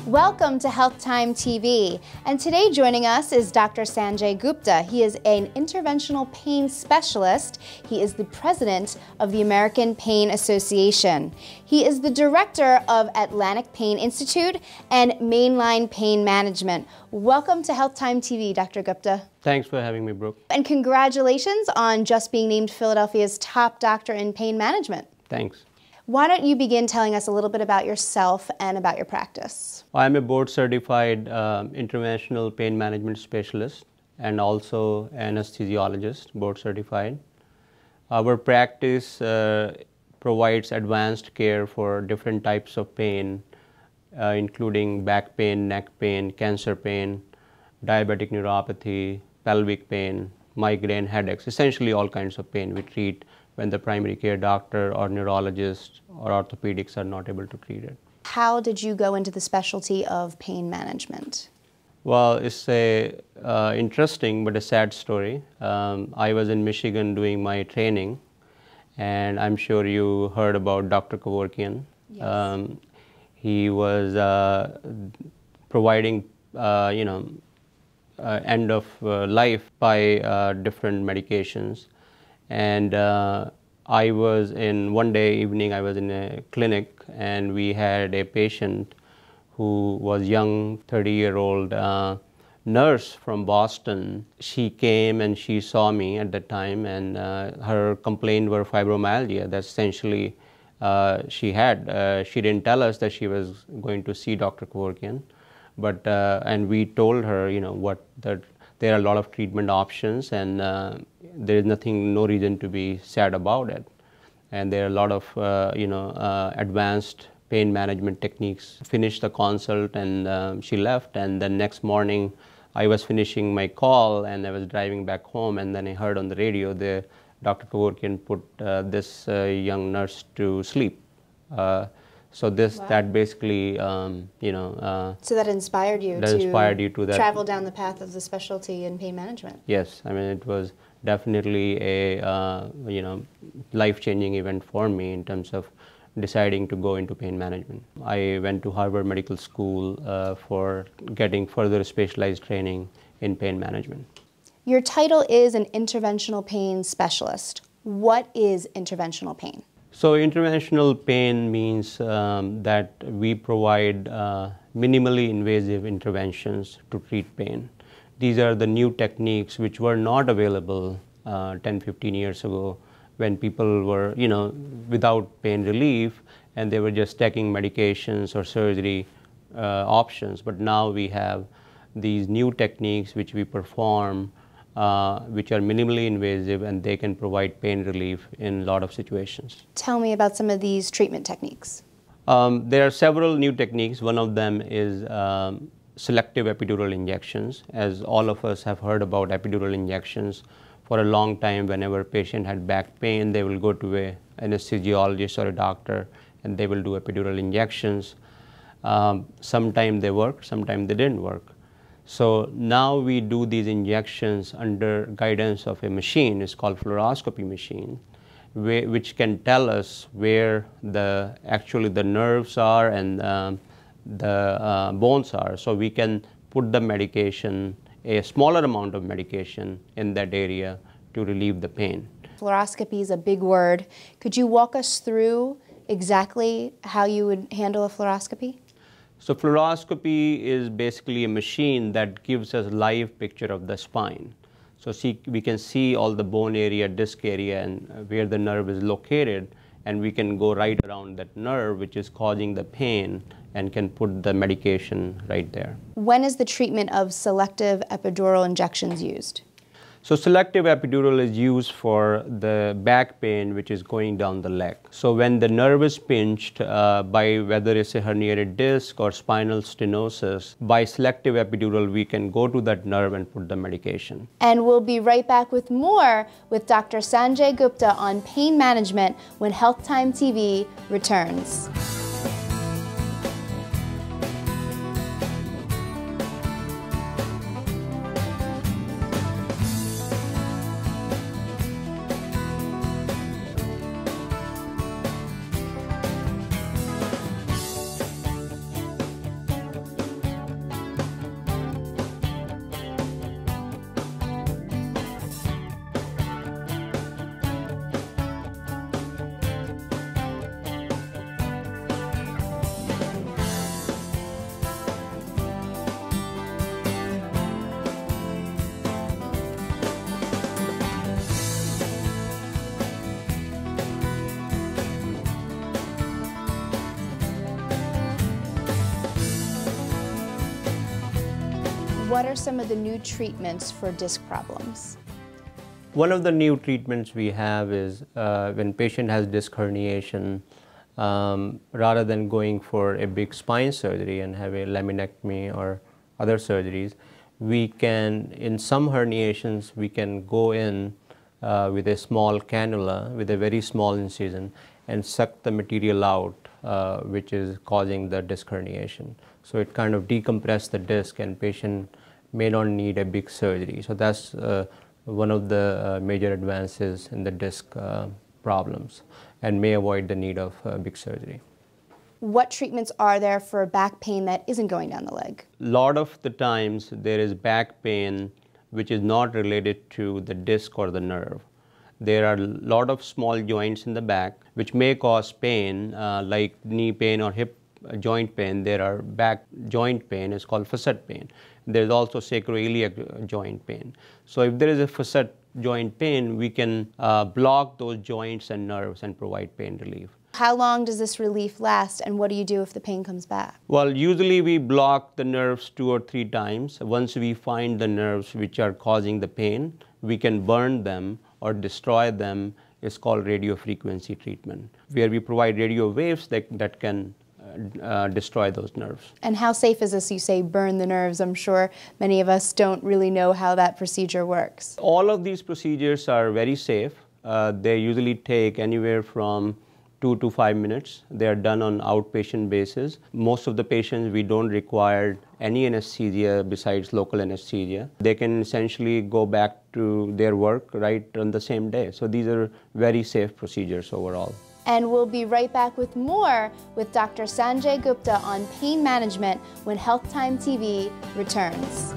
Welcome to Health Time TV, and today joining us is Dr. Sanjay Gupta. He is an interventional pain specialist. He is the president of the American Pain Association. He is the director of Atlantic Pain Institute and Mainline Pain Management. Welcome to Health Time TV, Dr. Gupta. Thanks for having me, Brooke. And congratulations on just being named Philadelphia's top doctor in pain management. Thanks. Why don't you begin telling us a little bit about yourself and about your practice? I'm a board-certified interventional pain management specialist and also anesthesiologist, board-certified. Our practice provides advanced care for different types of pain, including back pain, neck pain, cancer pain, diabetic neuropathy, pelvic pain, migraine, headaches, essentially all kinds of pain we treat when the primary care doctor or neurologist or orthopedics are not able to treat it. How did you go into the specialty of pain management? Well, it's a interesting but a sad story. I was in Michigan doing my training, and I'm sure you heard about Dr. Kevorkian. Yes. He was providing, end of life by different medications. And one day evening, I was in a clinic, and we had a patient who was young, 30-year-old nurse from Boston. She came and she saw me at the time, and her complaint were fibromyalgia. That's essentially she had. She didn't tell us that she was going to see Dr. Kevorkian, but and we told her, that there are a lot of treatment options, and there is no reason to be sad about it. And there are a lot of, advanced pain management techniques. Finished the consult, and she left. And the next morning, I was finishing my call, and I was driving back home, and then I heard on the radio Dr. Kevorkian put this young nurse to sleep. So that basically, So that inspired you to travel down the path of the specialty in pain management. Yes, I mean, it was definitely a, life-changing event for me in terms of deciding to go into pain management. I went to Harvard Medical School for getting further specialized training in pain management. Your title is an interventional pain specialist. What is interventional pain? So interventional pain means that we provide minimally invasive interventions to treat pain. These are the new techniques which were not available 10, 15 years ago when people were, without pain relief, and they were just taking medications or surgery options. But now we have these new techniques which we perform, which are minimally invasive, and they can provide pain relief in a lot of situations. Tell me about some of these treatment techniques. There are several new techniques. One of them is selective epidural injections. As all of us have heard about epidural injections, for a long time, whenever a patient had back pain, they will go to an anesthesiologist or a doctor, and they will do epidural injections. Sometimes they work, sometimes they didn't work. So now we do these injections under guidance of a machine. It's called fluoroscopy machine, which can tell us where actually the nerves are and the bones are. So we can put the medication, a smaller amount of medication in that area to relieve the pain. Fluoroscopy is a big word. Could you walk us through exactly how you would handle a fluoroscopy? So fluoroscopy is basically a machine that gives us a live picture of the spine. So we can see all the bone area, disc area, and where the nerve is located, and we can go right around that nerve which is causing the pain and can put the medication right there. When is the treatment of selective epidural injections used? So selective epidural is used for the back pain which is going down the leg. So when the nerve is pinched by whether it's a herniated disc or spinal stenosis, by selective epidural we can go to that nerve and put the medication. And we'll be right back with more with Dr. Sanjay Gupta on pain management when Health Time TV returns. what are some of the new treatments for disc problems? One of the new treatments we have is when patient has disc herniation, rather than going for a big spine surgery and have a laminectomy or other surgeries, we can, in some herniations, we can go in with a small cannula, with a very small incision, and suck the material out, which is causing the disc herniation. So it kind of decompresses the disc and patient may not need a big surgery. So that's one of the major advances in the disc problems and may avoid the need of big surgery. What treatments are there for back pain that isn't going down the leg? A lot of the times there is back pain which is not related to the disc or the nerve. There are a lot of small joints in the back which may cause pain, like knee pain or hip joint pain. There are back joint pain, it's called facet pain. There's also sacroiliac joint pain. So if there is a facet joint pain, we can block those joints and nerves and provide pain relief. How long does this relief last, and what do you do if the pain comes back? Well, usually we block the nerves 2 or 3 times. Once we find the nerves which are causing the pain, we can burn them or destroy them. It's called radiofrequency treatment, where we provide radio waves that can destroy those nerves. And how safe is this? You say burn the nerves. I'm sure many of us don't really know how that procedure works. All of these procedures are very safe. They usually take anywhere from 2 to 5 minutes. They are done on outpatient basis. Most of the patients, we don't require any anesthesia besides local anesthesia. They can essentially go back to their work right on the same day. So these are very safe procedures overall. And we'll be right back with more with Dr. Sanjay Gupta on pain management when Health Time TV returns.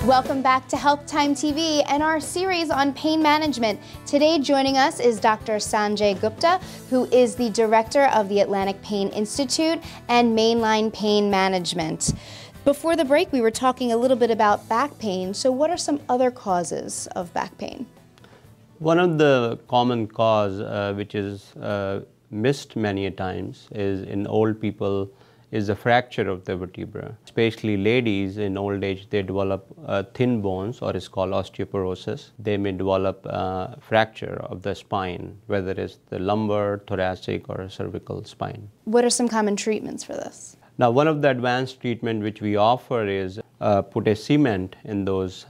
Welcome back to Health Time TV and our series on pain management. Today joining us is Dr. Sanjay Gupta, who is the director of the Atlantic Pain Institute and Mainline Pain Management. Before the break, we were talking a little bit about back pain. So what are some other causes of back pain? One of the common cause which is missed many a times is in old people is the fracture of the vertebra. Especially ladies in old age, they develop thin bones, or it's called osteoporosis. They may develop fracture of the spine, whether it's the lumbar, thoracic, or cervical spine. What are some common treatments for this? Now, one of the advanced treatment which we offer is put a cement in those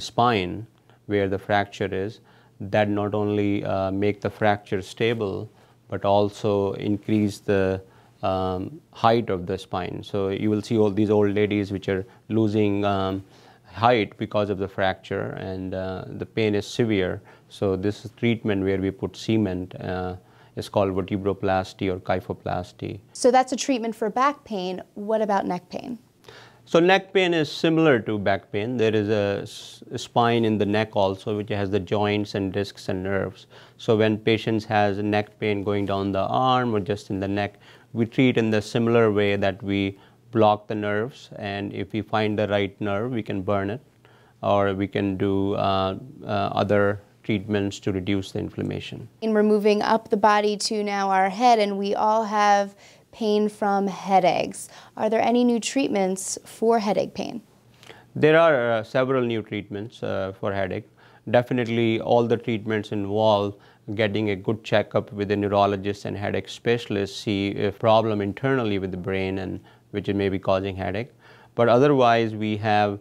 spine where the fracture is. That not only make the fracture stable, but also increase the height of the spine. So you will see all these old ladies which are losing height because of the fracture, and the pain is severe. So this is treatment where we put cement. It's called vertebroplasty or kyphoplasty. So that's a treatment for back pain. What about neck pain? So neck pain is similar to back pain. There is a spine in the neck also which has the joints and discs and nerves. So when patients has neck pain going down the arm or just in the neck, we treat in the similar way that we block the nerves, and if we find the right nerve, we can burn it, or we can do other treatments to reduce the inflammation. And we're moving up the body to now our head, and we all have pain from headaches. Are there any new treatments for headache pain? There are several new treatments for headache. Definitely all the treatments involve getting a good checkup with a neurologist and headache specialist, see a problem internally with the brain and which may be causing headache. But otherwise we have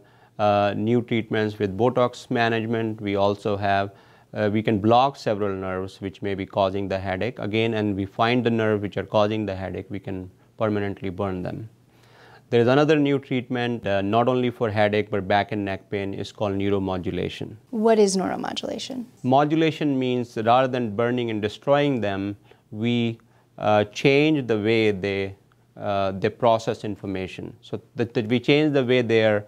new treatments with Botox management. We also have, we can block several nerves which may be causing the headache. Again, and we find the nerve which are causing the headache, we can permanently burn them. There is another new treatment, not only for headache but back and neck pain, is called neuromodulation. What is neuromodulation? Modulation means that rather than burning and destroying them, we change the way they process information. So that we change the way they are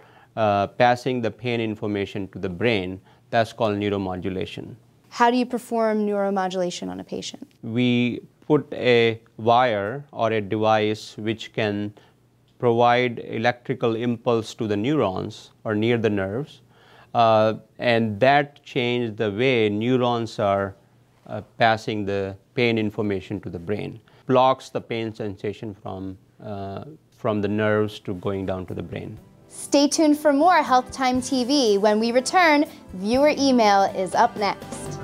passing the pain information to the brain. That's called neuromodulation. How do you perform neuromodulation on a patient? We put a wire or a device which can provide electrical impulse to the neurons or near the nerves, and that changes the way neurons are passing the pain information to the brain. Blocks the pain sensation from the nerves to going down to the brain. Stay tuned for more Health Time TV. When we return, viewer email is up next.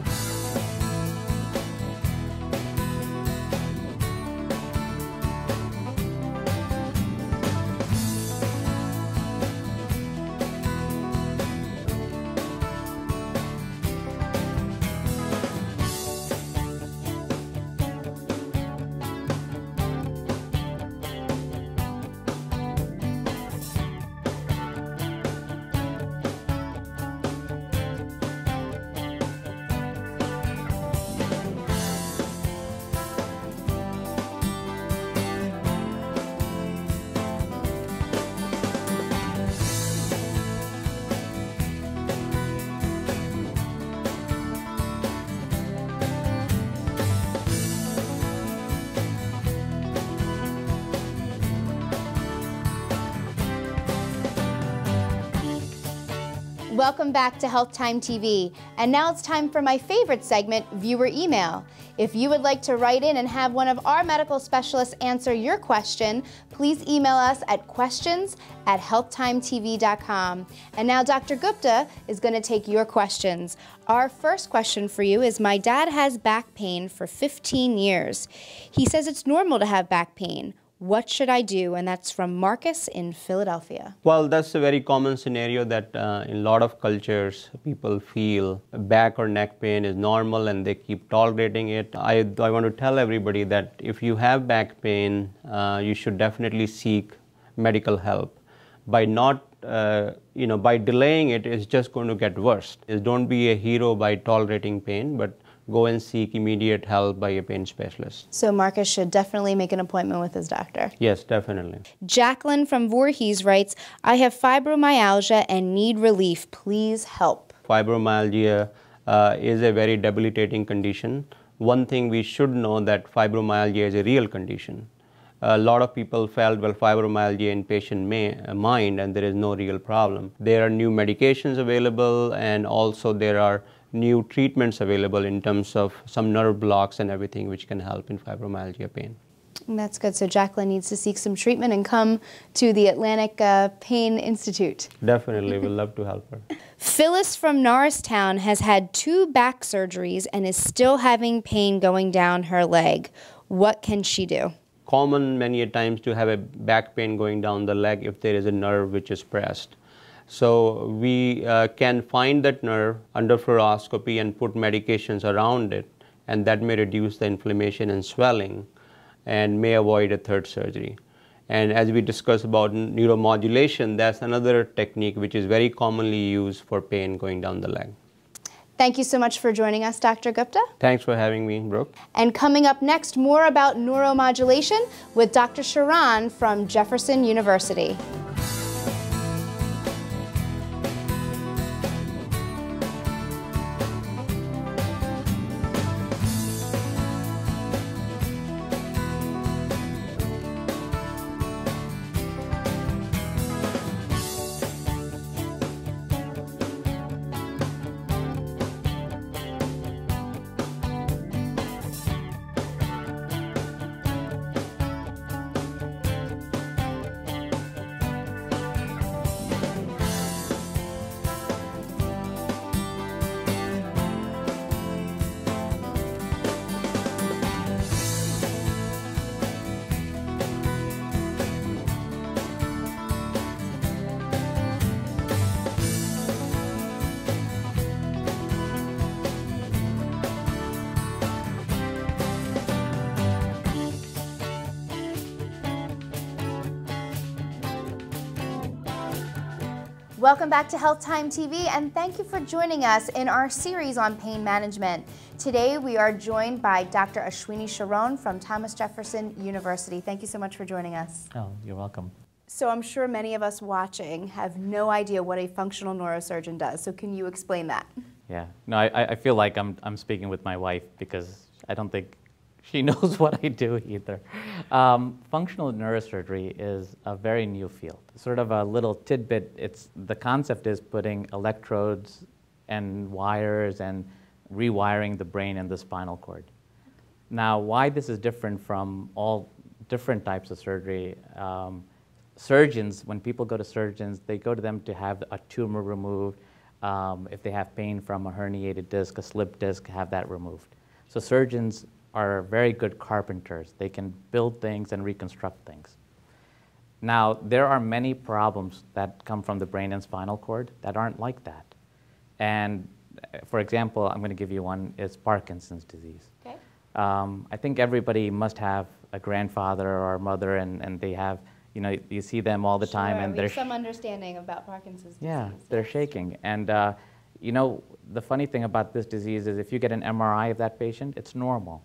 Welcome back to Health Time TV. And now it's time for my favorite segment, viewer email. If you would like to write in and have one of our medical specialists answer your question, please email us at questions@healthtimetv.com. And now Dr. Gupta is going to take your questions. Our first question for you is, my dad has back pain for 15 years. He says it's normal to have back pain. What should I do? And that's from Marcus in Philadelphia. Well, that's a very common scenario that in a lot of cultures, people feel back or neck pain is normal and they keep tolerating it. I want to tell everybody that if you have back pain, you should definitely seek medical help. By not, by delaying it, it's just going to get worse. Don't be a hero by tolerating pain, but go and seek immediate help by a pain specialist. So Marcus should definitely make an appointment with his doctor. Yes, definitely. Jacqueline from Voorhees writes, I have fibromyalgia and need relief. Please help. Fibromyalgia is a very debilitating condition. One thing we should know that fibromyalgia is a real condition. A lot of people felt, well, fibromyalgia in patient mind and there is no real problem. There are new medications available and also there are new treatments available in terms of some nerve blocks and everything which can help in fibromyalgia pain. That's good. So Jacqueline needs to seek some treatment and come to the Atlantic Pain Institute. Definitely, we'll love to help her. Phyllis from Norristown has had 2 back surgeries and is still having pain going down her leg. What can she do? Common many a times to have a back pain going down the leg if there is a nerve which is pressed. So we can find that nerve under fluoroscopy and put medications around it, and that may reduce the inflammation and swelling and may avoid a third surgery. And as we discussed about neuromodulation, that's another technique which is very commonly used for pain going down the leg. Thank you so much for joining us, Dr. Gupta. Thanks for having me, Brooke. And coming up next, more about neuromodulation with Dr. Sharan from Jefferson University. Welcome back to Health Time TV, and thank you for joining us in our series on pain management. Today we are joined by Dr. Ashwini Sharan from Thomas Jefferson University. Thank you so much for joining us. Oh, you're welcome. So I'm sure many of us watching have no idea what a functional neurosurgeon does, so can you explain that? Yeah, no, I feel like I'm speaking with my wife because I don't think she knows what I do either. Functional neurosurgery is a very new field. Sort of a little tidbit, the concept is putting electrodes and wires and rewiring the brain and the spinal cord. Now, why this is different from all different types of surgery, surgeons, when people go to surgeons, they go to them to have a tumor removed. If they have pain from a herniated disc, a slipped disc, have that removed. So surgeons are very good carpenters. They can build things and reconstruct things. Now, there are many problems that come from the brain and spinal cord that aren't like that. And for example, I'm going to give you one, is Parkinson's disease. Okay. I think everybody must have a grandfather or a mother, and they have, you know, you see them all the time, and we have some understanding about Parkinson's disease. Yeah, they're shaking. And you know, the funny thing about this disease is if you get an MRI of that patient, it's normal.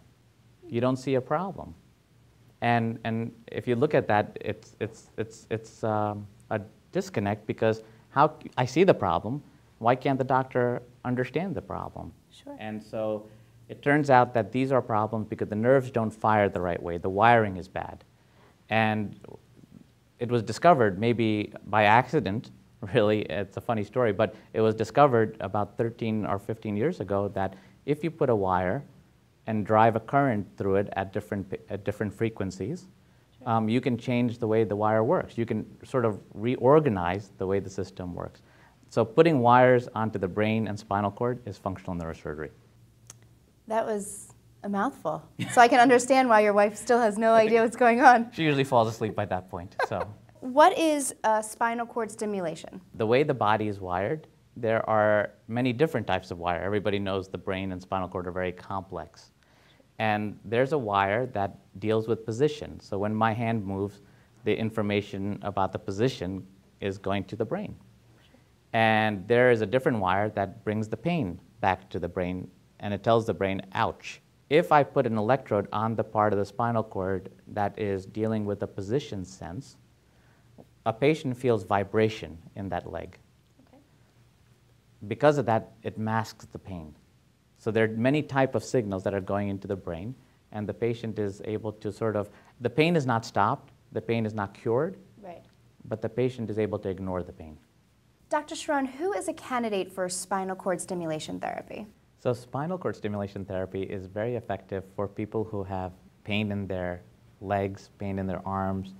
You don't see a problem. And if you look at that, it's a disconnect, because how I see the problem, why can't the doctor understand the problem? Sure. And so it turns out that these are problems because the nerves don't fire the right way. The wiring is bad. And it was discovered maybe by accident, really, it's a funny story, but it was discovered about 13 or 15 years ago that if you put a wire and drive a current through it at different frequencies, sure, you can change the way the wire works. You can sort of reorganize the way the system works. So putting wires onto the brain and spinal cord is functional neurosurgery. That was a mouthful. So I can understand why your wife still has no idea what's going on. She usually falls asleep by that point. So, what is spinal cord stimulation? The way the body is wired, there are many different types of wire. Everybody knows the brain and spinal cord are very complex. And there's a wire that deals with position. So when my hand moves, the information about the position is going to the brain. And there is a different wire that brings the pain back to the brain, and it tells the brain, ouch. If I put an electrode on the part of the spinal cord that is dealing with the position sense, a patient feels vibration in that leg. Because of that, it masks the pain. So there are many types of signals that are going into the brain, and the patient is able to sort of, the pain is not stopped, the pain is not cured, right, but the patient is able to ignore the pain. Dr. Sharan, who is a candidate for spinal cord stimulation therapy? So spinal cord stimulation therapy is very effective for people who have pain in their legs, pain in their arms,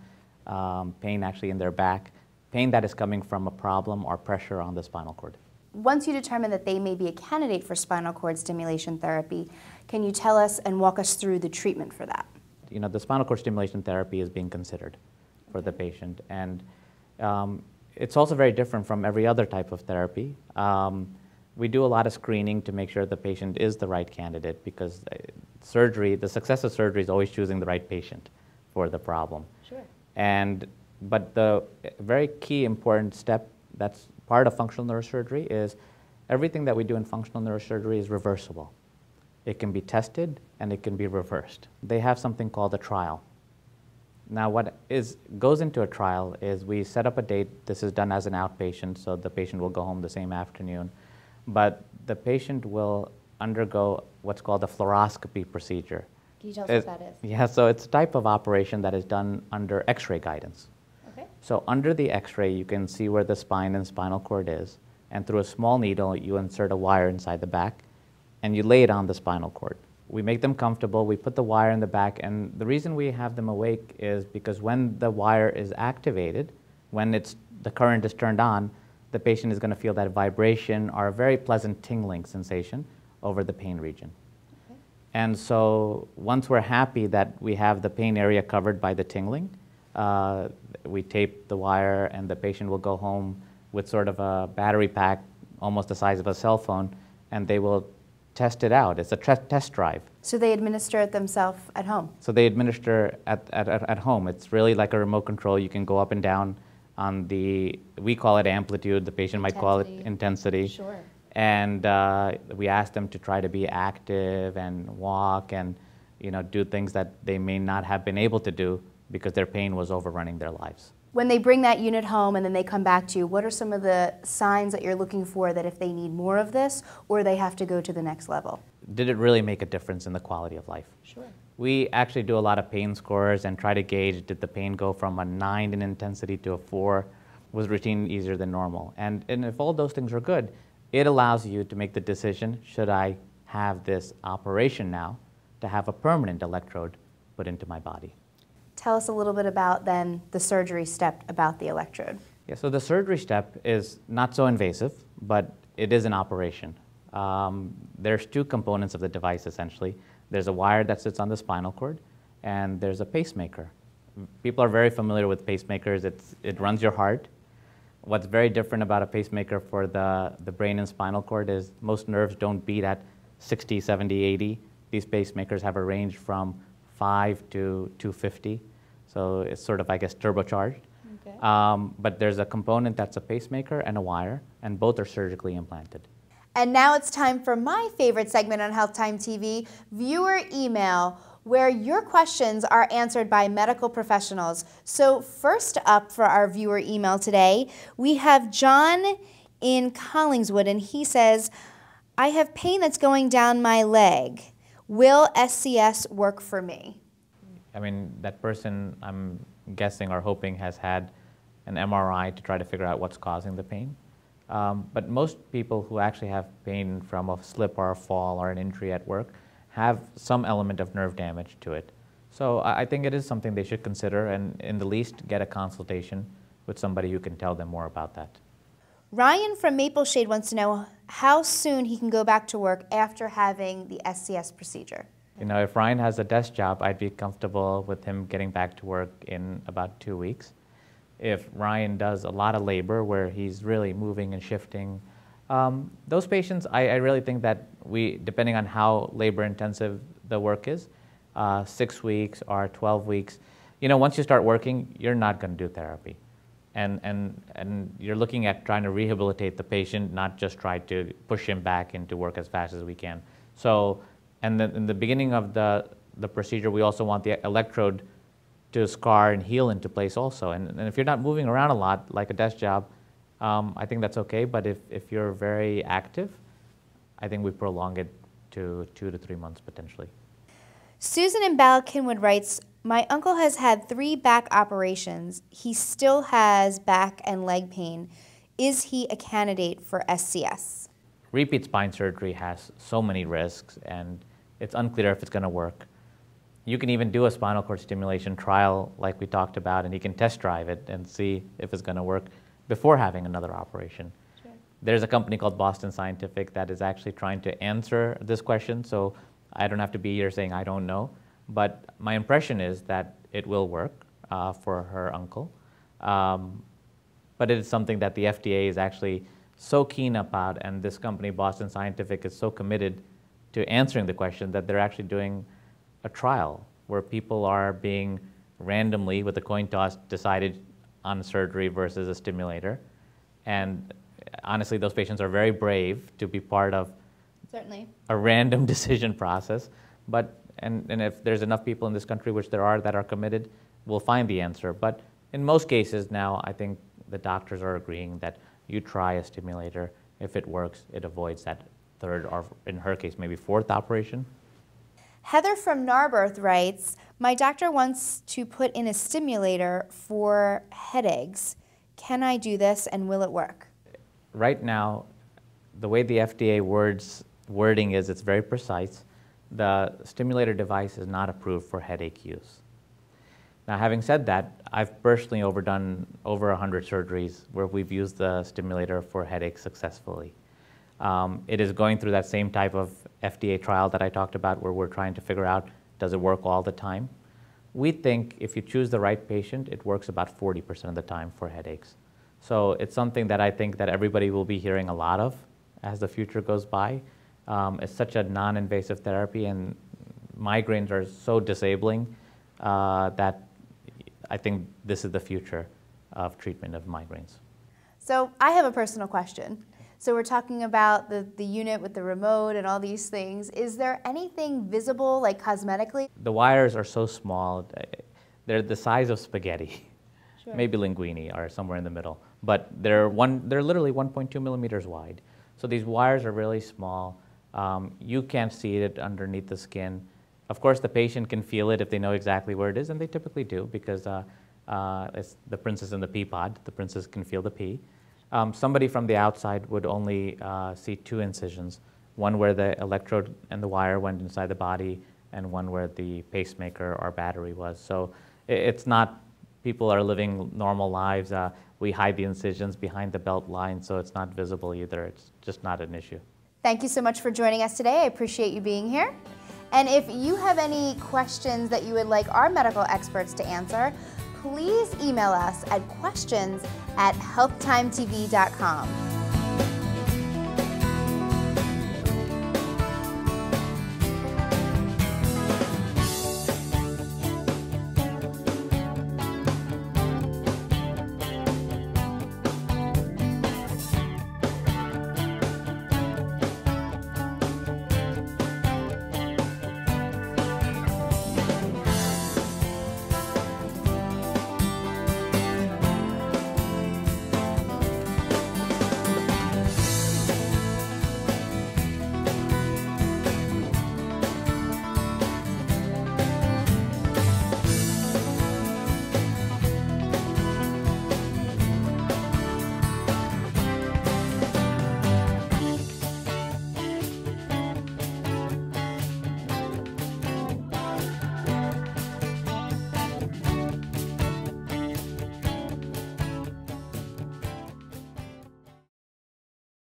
pain actually in their back, pain that is coming from a problem or pressure on the spinal cord. Once you determine that they may be a candidate for spinal cord stimulation therapy, can you tell us and walk us through the treatment for that? You know, the spinal cord stimulation therapy is being considered for the patient, and it's also very different from every other type of therapy. We do a lot of screening to make sure the patient is the right candidate, because surgery, the success of surgery is always choosing the right patient for the problem. Sure. But the very key important step that's part of functional neurosurgery is everything that we do in functional neurosurgery is reversible. It can be tested and it can be reversed. They have something called a trial. Now what goes into a trial is we set up a date. This is done as an outpatient, so the patient will go home the same afternoon. But the patient will undergo what's called a fluoroscopy procedure. Can you tell us what that is? Yeah, so it's a type of operation that is done under X-ray guidance. Okay. So under the X-ray, you can see where the spine and spinal cord is, and through a small needle, you insert a wire inside the back, and you lay it on the spinal cord. We make them comfortable, we put the wire in the back, and the reason we have them awake is because when the wire is activated, when the current is turned on, the patient is going to feel that vibration or a very pleasant tingling sensation over the pain region. Okay. And so once we're happy that we have the pain area covered by the tingling, we tape the wire, and the patient will go home with sort of a battery pack almost the size of a cell phone, and they will test it out. It's a test drive. So they administer it themselves at home? So they administer at home. It's really like a remote control. You can go up and down on the, we call it amplitude, the patient might call it intensity. Sure. And we ask them to try to be active and walk and do things that they may not have been able to do because their pain was overrunning their lives. When they bring that unit home and then they come back to you, what are some of the signs that you're looking for that if they need more of this or they have to go to the next level? Did it really make a difference in the quality of life? Sure. We actually do a lot of pain scores and try to gauge, did the pain go from a 9 in intensity to a 4? Was routine easier than normal? And if all those things are good, it allows you to make the decision, should I have this operation now to have a permanent electrode put into my body? Tell us a little bit about then the surgery step about the electrode. Yeah, so the surgery step is not so invasive, but it is an operation. There's two components of the device essentially. There's a wire that sits on the spinal cord, and there's a pacemaker. People are very familiar with pacemakers. It runs your heart. What's very different about a pacemaker for the brain and spinal cord is most nerves don't beat at 60, 70, 80. These pacemakers have a range from 5 to 250. So it's sort of, I guess, turbocharged. Okay. But there's a component that's a pacemaker and a wire, and both are surgically implanted. And now it's time for my favorite segment on Health Time TV, viewer email, where your questions are answered by medical professionals. So first up for our viewer email today, we have John in Collingswood, and he says, I have pain that's going down my leg. Will SCS work for me? I mean, that person, I'm guessing or hoping, has had an MRI to try to figure out what's causing the pain. But most people who actually have pain from a slip or a fall or an injury at work have some element of nerve damage to it. So I think it is something they should consider and in the least get a consultation with somebody who can tell them more about that. Ryan from Maple Shade wants to know how soon he can go back to work after having the SCS procedure. If Ryan has a desk job, I'd be comfortable with him getting back to work in about 2 weeks. If Ryan does a lot of labor where he's really moving and shifting, those patients, I really think that depending on how labor intensive the work is, 6 weeks or 12 weeks, once you start working, you're not going to do therapy. And you're looking at trying to rehabilitate the patient, not just try to push him back into work as fast as we can. So, and then in the beginning of the procedure, we also want the electrode to scar and heal into place also. And if you're not moving around a lot, like a desk job, I think that's okay. But if you're very active, I think we prolong it to 2 to 3 months potentially. Susan in Ballackinwood writes, my uncle has had 3 back operations. He still has back and leg pain. Is he a candidate for SCS? Repeat spine surgery has so many risks, and it's unclear if it's going to work. You can even do a spinal cord stimulation trial like we talked about, and you can test drive it and see if it's going to work before having another operation. Sure. There's a company called Boston Scientific that is actually trying to answer this question, so I don't have to be here saying I don't know. But my impression is that it will work for her uncle. But it is something that the FDA is actually so keen about, and this company, Boston Scientific, is so committed to answering the question that they're actually doing a trial where people are being randomly, with a coin toss, decided on surgery versus a stimulator. And honestly, those patients are very brave to be part of certainly a random decision process. But and if there's enough people in this country, which there are, that are committed, we'll find the answer. But in most cases now, I think the doctors are agreeing that you try a stimulator. If it works, it avoids that 3rd, or in her case, maybe 4th operation. Heather from Narberth writes, my doctor wants to put in a stimulator for headaches. Can I do this and will it work? Right now, the way the FDA wording is, it's very precise. The stimulator device is not approved for headache use. Now, having said that, I've personally overdone over 100 surgeries where we've used the stimulator for headaches successfully. It is going through that same type of FDA trial that I talked about, where we're trying to figure out, does it work all the time? We think if you choose the right patient, it works about 40% of the time for headaches. So it's something that I think that everybody will be hearing a lot of as the future goes by. It's such a non-invasive therapy, and migraines are so disabling that I think this is the future. of treatment of migraines. So I have a personal question. So we're talking about the unit with the remote and all these things. Is there anything visible, like cosmetically? The wires are so small, they're the size of spaghetti. Sure. Maybe linguine are somewhere in the middle, but they're literally 1.2 millimeters wide. So these wires are really small. You can't see it underneath the skin. Of course, the patient can feel it if they know exactly where it is, and they typically do because it's the princess in the pea pod. The princess can feel the pea. Somebody from the outside would only see 2 incisions, one where the electrode and the wire went inside the body, and one where the pacemaker or battery was. So it's not, people are living normal lives. We hide the incisions behind the belt line, so it's not visible either. It's just not an issue. Thank you so much for joining us today. I appreciate you being here. And if you have any questions that you would like our medical experts to answer, please email us at questions@healthtimetv.com.